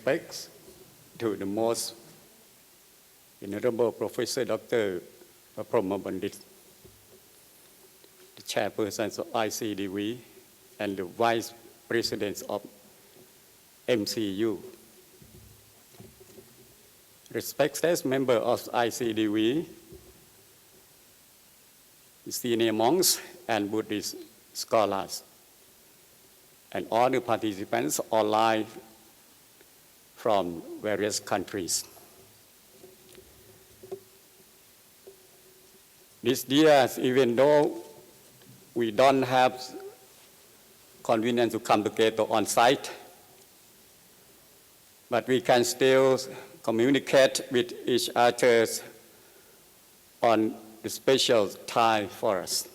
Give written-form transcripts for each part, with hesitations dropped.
respects to the most Venerable Professor Dr. Proma Bandit, the chairperson of ICDV and the vice president of MCU. Respected member of ICDV, senior monks and Buddhist scholars, and all the participants online from various countries. This year, even though we don't have convenience to come together on site, but we can still communicate with each other on the special time for us.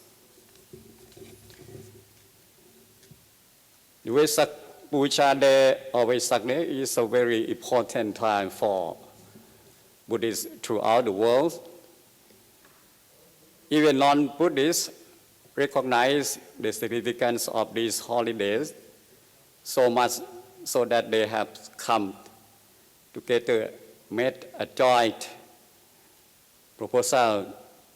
The Vesak Puja Day or Vesak Day is a very important time for Buddhists throughout the world. Even non-Buddhists recognize the significance of these holidays so much so that they have come together, made a joint proposal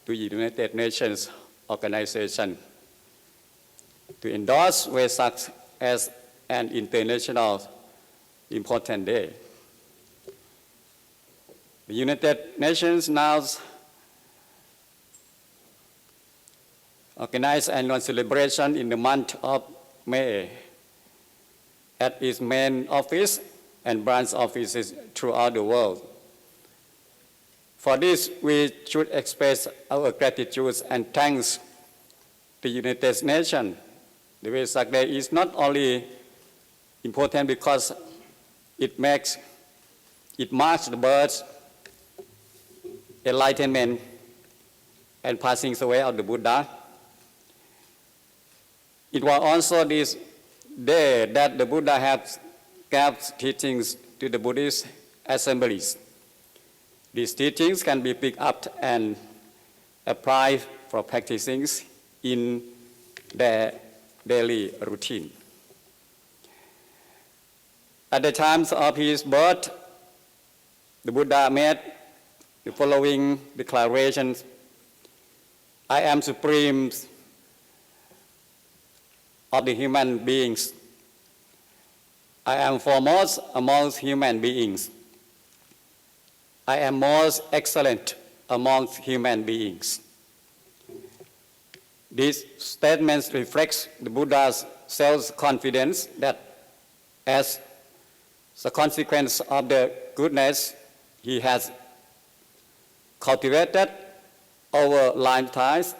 to the United Nations Organization to endorse Vesak as an international important day. The United Nations now organize annual celebration in the month of May at its main office and branch offices throughout the world. For this, we should express our gratitude and thanks to the United Nations. The Vesak Day is not only important because it marks the birth, enlightenment, and passing away of the Buddha. It was also this day that the Buddha has gave teachings to the Buddhist assemblies. These teachings can be picked up and applied for practicing in their daily routine. At the time of his birth, the Buddha made the following declarations: I am supreme of the human beings. I am foremost amongst human beings. I am most excellent amongst human beings. These statements reflect the Buddha's self-confidence that as a consequence of the goodness he has cultivated over lifetimes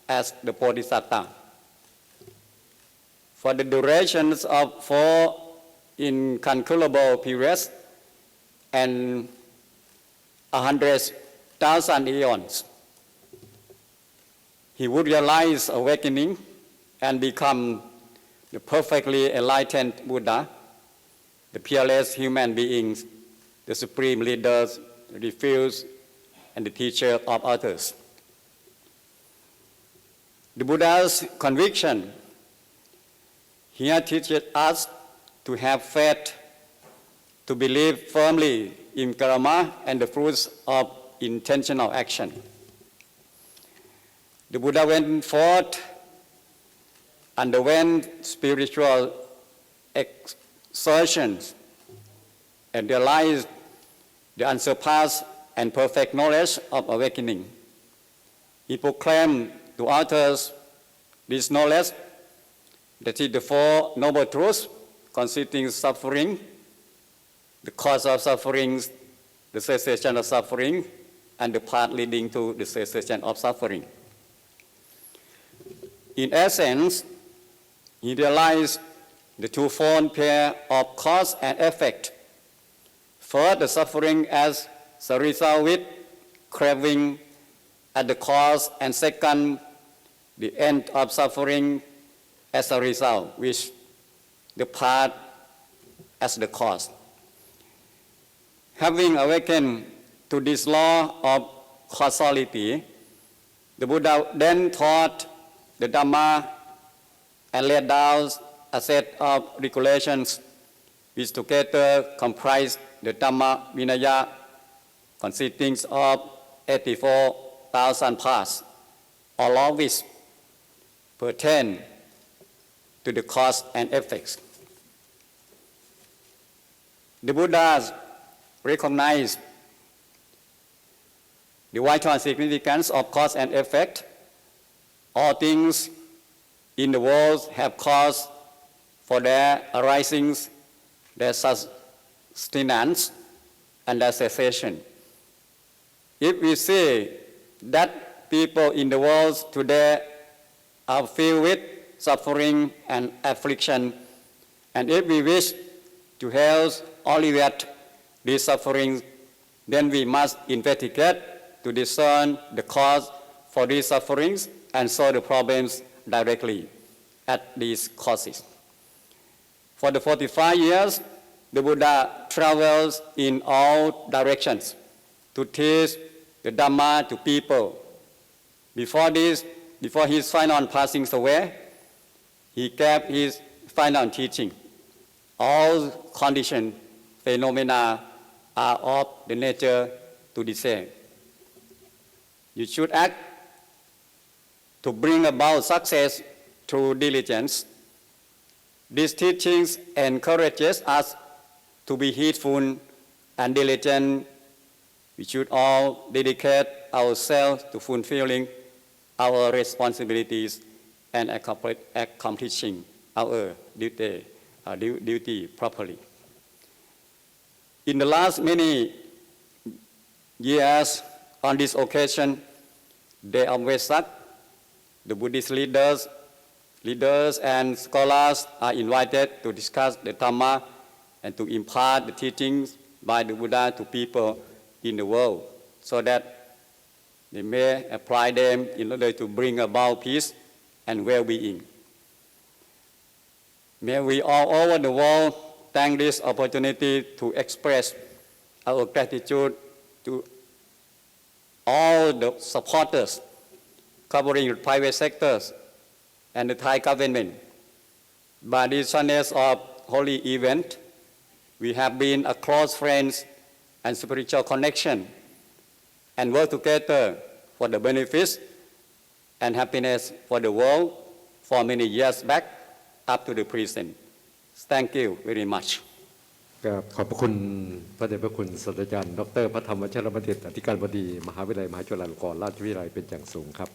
as the Bodhisattva. For the durations of 4 incalculable periods and 100,000 eons, he would realize awakening and become the perfectly enlightened Buddha, the peerless human beings, the supreme leaders, the refuge, and the teacher of others. The Buddha's conviction here teaches us to have faith, to believe firmly in karma and the fruits of intentional action. The Buddha went forth, underwent spiritual exertions, and realized the unsurpassed and perfect knowledge of awakening. He proclaimed to others this knowledge, that is the 4 noble truths constituting suffering, the cause of suffering, the cessation of suffering, and the path leading to the cessation of suffering. In essence, he realized the twofold pair of cause and effect. First, the suffering as a result with craving at the cause, and second, the end of suffering as a result, which the path as the cause. Having awakened to this law of causality, the Buddha then taught the Dhamma and laid down a set of regulations which together comprise the Dhamma Vinaya consisting of 84,000 parts, all of which pertain to the cause and effects. The Buddhas recognized the vital significance of cause and effect. All things in the world have cause for their arisings, their sustenance, and their cessation. If we say that people in the world today are filled with suffering and affliction, and if we wish to help alleviate these sufferings, then we must investigate to discern the cause for these sufferings and solve the problems directly at these causes. For the 45 years, the Buddha travels in all directions to teach the Dhamma to people. Before his final passing away, he kept his final teaching. All conditioned phenomena are of the nature to the same. You should act to bring about success through diligence. These teachings encourages us to be heedful and diligent. We should all dedicate ourselves to fulfilling our responsibilities and accomplishing our duty properly. In the last many years, on this occasion, Day of Vesak, the Buddhist leaders and scholars are invited to discuss the Dhamma and to impart the teachings by the Buddha to people in the world so that they may apply them in order to bring about peace and well-being. May we all over the world thank this opportunity to express our gratitude to all the supporters covering the private sectors and the Thai government. By this channels of holy event, we have been a close friends and spiritual connection and work together for the benefits and happiness for the world for many years back up to the present. Thank you very much. ขอบคุณพระเดชพระคุณศาสตราจารย์ดร.พระธรรมวชรบัณฑิตอธิการบดีมหาวิทยาลัยมหาจุฬาลงกรณราชวิทยาลัยเป็นอย่างสูงครับ